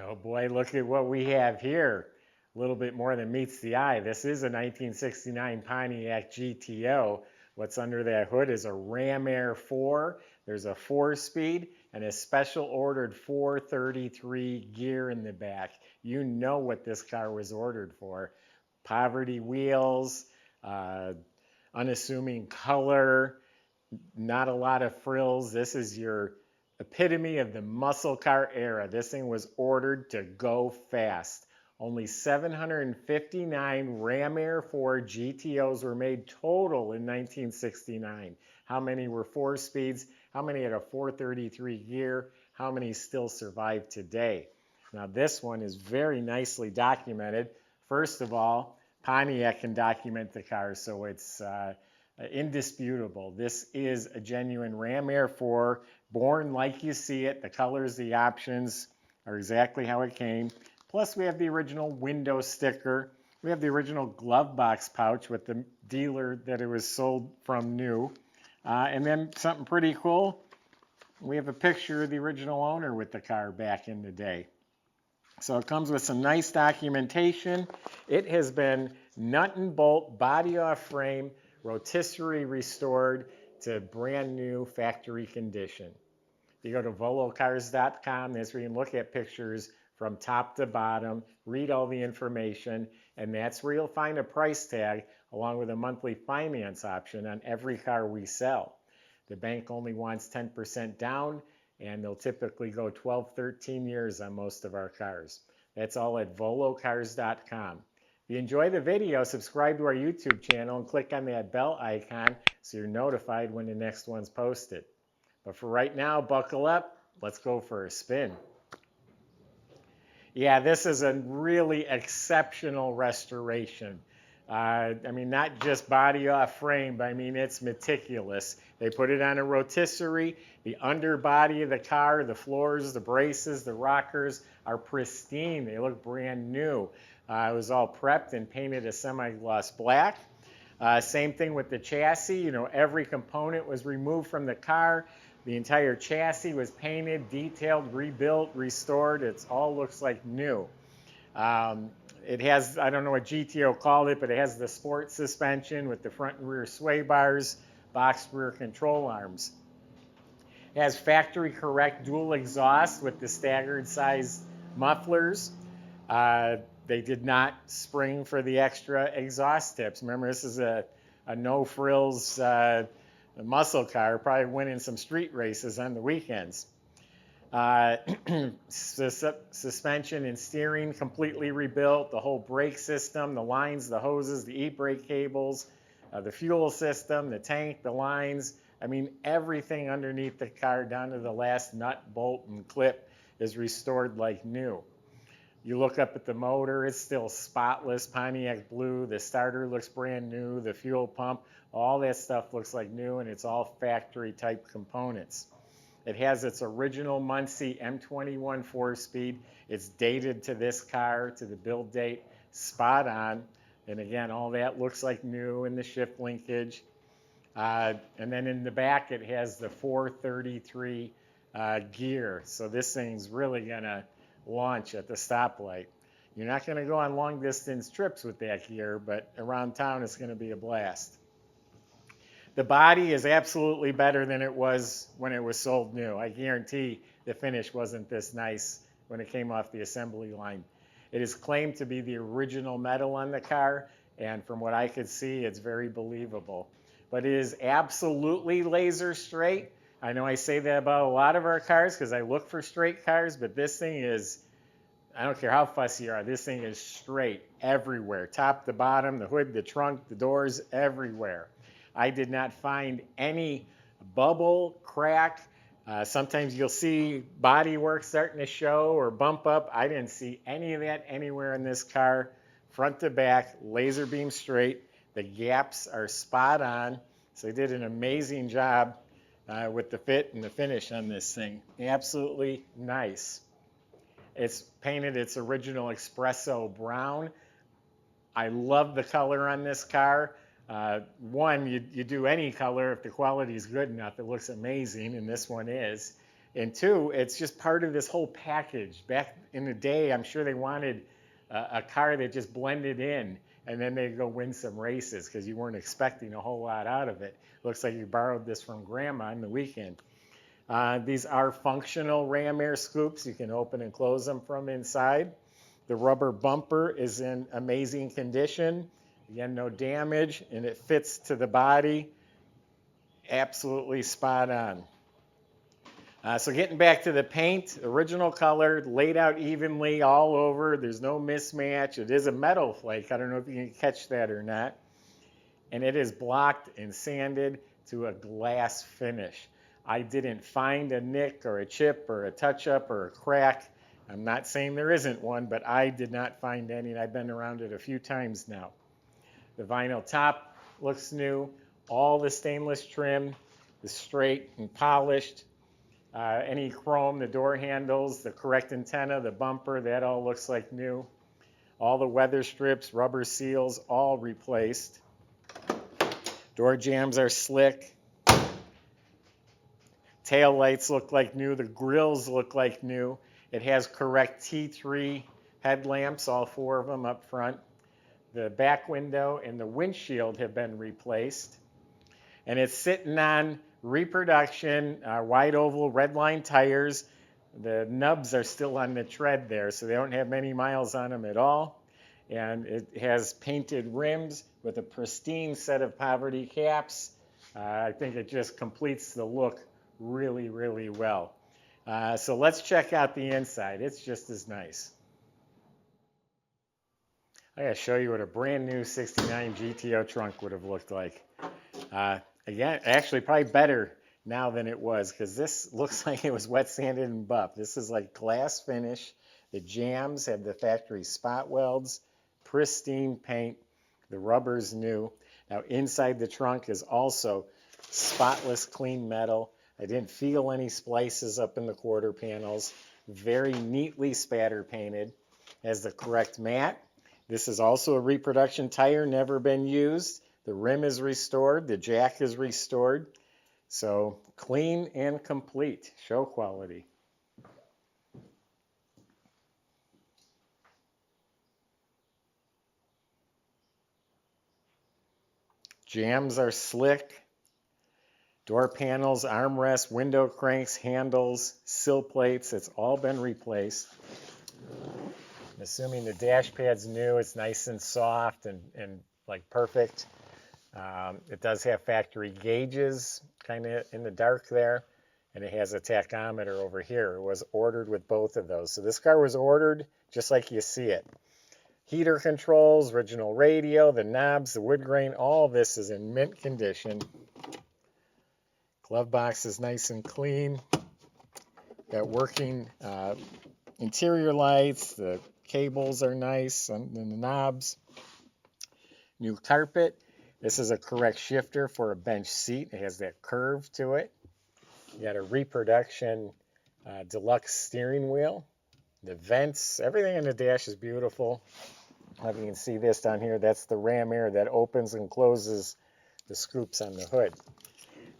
Oh boy, look at what we have here. A little bit more than meets the eye. This is a 1969 Pontiac GTO. What's under that hood is a Ram Air 4. There's a 4-speed and a special ordered 433 gear in the back. You know what this car was ordered for. Poverty wheels, unassuming color, not a lot of frills. This is your epitome of the muscle car era. This thing was ordered to go fast. Only 759 Ram Air 4 GTOs were made total in 1969. How many were 4-speeds? How many had a 433 gear? How many still survive today? Now this one is very nicely documented. First of all, Pontiac can document the car, so it's indisputable. This is a genuine Ram Air 4, born like you see it. The colors, the options are exactly how it came. Plus, we have the original window sticker. We have the original glove box pouch with the dealer that it was sold from new. And then something pretty cool, we have a picture of the original owner with the car back in the day. So it comes with some nice documentation. It has been nut and bolt, body off frame, rotisserie restored to brand new factory condition. If you go to volocars.com, that's where you can look at pictures from top to bottom, read all the information, and that's where you'll find a price tag along with a monthly finance option on every car we sell. The bank only wants 10% down, and they'll typically go 12, 13 years on most of our cars. That's all at volocars.com. If you enjoy the video, subscribe to our YouTube channel and click on that bell icon so you're notified when the next one's posted. But for right now, buckle up. Let's go for a spin. Yeah, this is a really exceptional restoration. I mean, not just body off frame, but I mean, it's meticulous. They put it on a rotisserie. The underbody of the car, the floors, the braces, the rockers are pristine. They look brand new. It was all prepped and painted a semi-gloss black. Same thing with the chassis. You know, every component was removed from the car. The entire chassis was painted, detailed, rebuilt, restored. It all looks like new. It has, I don't know what GTO called it, but it has the sport suspension with the front and rear sway bars, boxed rear control arms. It has factory correct dual exhaust with the staggered size mufflers. They did not spring for the extra exhaust tips. Remember, this is a no frills muscle car, probably winning some street races on the weekends. Suspension and steering completely rebuilt. The whole brake system, the lines, the hoses, the e-brake cables, the fuel system, the tank, the lines. I mean, everything underneath the car down to the last nut, bolt, and clip is restored like new. You look up at the motor, it's still spotless, Pontiac blue. The starter looks brand new. The fuel pump, all that stuff looks like new, and it's all factory type components. It has its original Muncie M21 4-speed. It's dated to this car, to the build date, spot on. And again, all that looks like new in the shift linkage. And then in the back, it has the 433 gear. So this thing's really gonna launch at the stoplight. You're not gonna go on long distance trips with that gear, but around town it's gonna be a blast. The body is absolutely better than it was when it was sold new. I guarantee the finish wasn't this nice when it came off the assembly line. It is claimed to be the original metal on the car, and from what I could see, it's very believable. But it is absolutely laser straight. I know I say that about a lot of our cars because I look for straight cars, but this thing is, I don't care how fussy you are, this thing is straight everywhere. Top to bottom, the hood, the trunk, the doors, everywhere. I did not find any bubble, crack. Sometimes you'll see bodywork starting to show or bump up. I didn't see any of that anywhere in this car. Front to back, laser beam straight. The gaps are spot on. So they did an amazing job with the fit and the finish on this thing. Absolutely nice. It's painted its original Expresso brown. I love the color on this car. You do any color if the quality is good enough. It looks amazing, and this one is. And two, it's just part of this whole package. Back in the day, I'm sure they wanted a car that just blended in, and then they'd go win some races because you weren't expecting a whole lot out of it. Looks like you borrowed this from Grandma on the weekend. These are functional ram air scoops. You can open and close them from inside. The rubber bumper is in amazing condition. Again, no damage, and it fits to the body. Absolutely spot on. So getting back to the paint, original color, laid out evenly all over. There's no mismatch. It is a metal flake. I don't know if you can catch that or not. And it is blocked and sanded to a glass finish. I didn't find a nick or a chip or a touch-up or a crack. I'm not saying there isn't one, but I did not find any, and I've been around it a few times now. The vinyl top looks new. All the stainless trim is straight and polished. Any chrome, the door handles, the correct antenna, the bumper, that all looks like new. All the weather strips, rubber seals, all replaced. Door jambs are slick. Tail lights look like new. The grills look like new. It has correct T3 headlamps, all 4 of them up front. The back window and the windshield have been replaced. And it's sitting on reproduction, wide oval red line tires. The nubs are still on the tread there, so they don't have many miles on them at all. And it has painted rims with a pristine set of poverty caps. I think it just completes the look really, really well. So let's check out the inside. It's just as nice. I gotta show you what a brand new 69 GTO trunk would have looked like. Again, actually probably better now than it was, because this looks like it was wet sanded and buffed. This is like glass finish. The jambs have the factory spot welds, pristine paint. The rubber's new. Now inside the trunk is also spotless clean metal. I didn't feel any splices up in the quarter panels. Very neatly spatter painted. Has the correct mat. This is also a reproduction tire, never been used. The rim is restored. The jack is restored. So clean and complete. Show quality. Jambs are slick. Door panels, armrests, window cranks, handles, sill plates. It's all been replaced. I'm assuming the dash pad's new. It's nice and soft and like perfect. It does have factory gauges kind of in the dark there, and it has a tachometer over here. It was ordered with both of those. So this car was ordered just like you see it. Heater controls, original radio, the knobs, the wood grain, all of this is in mint condition. Glove box is nice and clean. Got working interior lights. The cables are nice and the knobs. New carpet. This is a correct shifter for a bench seat. It has that curve to it. You got a reproduction deluxe steering wheel. The vents, everything in the dash is beautiful. If you can see this down here, that's the ram air that opens and closes the scoops on the hood.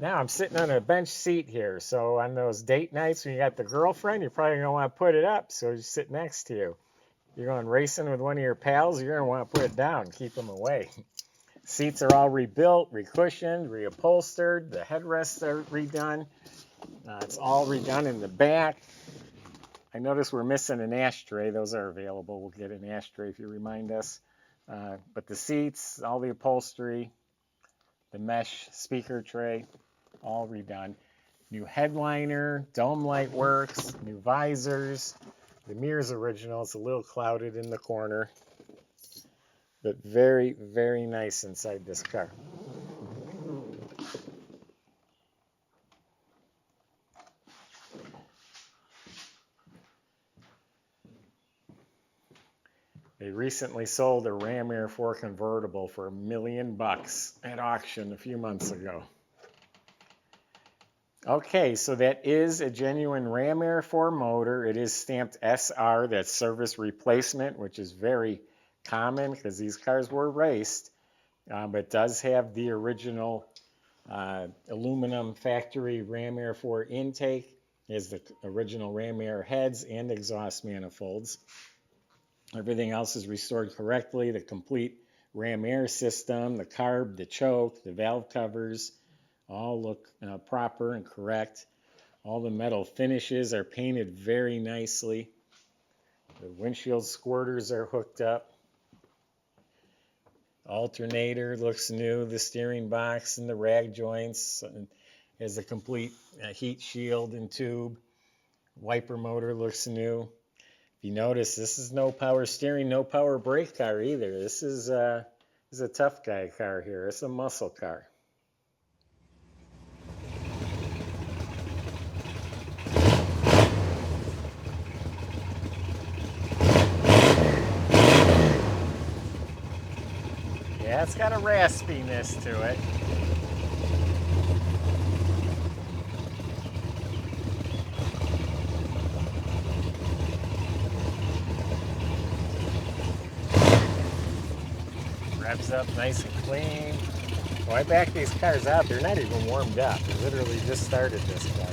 Now I'm sitting on a bench seat here, so on those date nights when you got the girlfriend, you're probably going to want to put it up so you sit next to you. You're going racing with one of your pals, you're going to want to put it down, keep them away. Seats are all rebuilt, recushioned, reupholstered. The headrests are redone. It's all redone in the back. I noticed we're missing an ashtray. Those are available. We'll get an ashtray if you remind us. But the seats, all the upholstery, the mesh speaker tray, all redone. New headliner, dome light works, new visors. The mirror's original. It's a little clouded in the corner. But very, very nice inside this car. They recently sold a Ram Air 4 convertible for $1 million at auction a few months ago. Okay, so that is a genuine Ram Air 4 motor. It is stamped SR, that's service replacement, which is very common because these cars were raced, but it does have the original aluminum factory Ram Air 4 intake. is the original ram air heads and exhaust manifolds. Everything else is restored correctly. The complete ram air system, the carb, the choke, the valve covers, all look proper and correct. All the metal finishes are painted very nicely. The windshield squirters are hooked up. Alternator looks new. The steering box and the rag joints has a complete heat shield and tube. Wiper motor looks new. If you notice, this is no power steering, no power brake car either. This is a tough guy car here. It's a muscle car. Yeah, it's got a raspiness to it. Revs up nice and clean. Well, I backed these cars out. They're not even warmed up. I literally just started this car.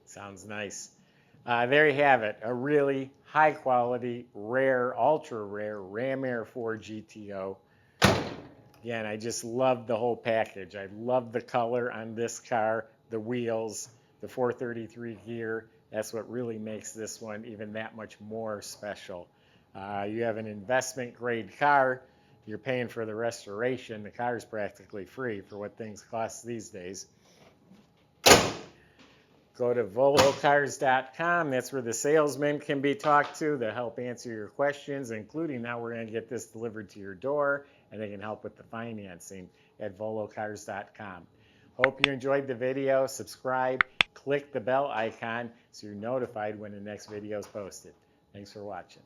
Sounds nice. There you have it. A really high quality, rare, ultra rare Ram Air 4 GTO. Again, I just love the whole package. I love the color on this car, the wheels, the 433 gear. That's what really makes this one even that much more special. You have an investment grade car. You're paying for the restoration. The car is practically free for what things cost these days. Go to volocars.com. That's where the salesman can be talked to help answer your questions, including now we're going to get this delivered to your door, and they can help with the financing at volocars.com. Hope you enjoyed the video. Subscribe, click the bell icon so you're notified when the next video is posted. Thanks for watching.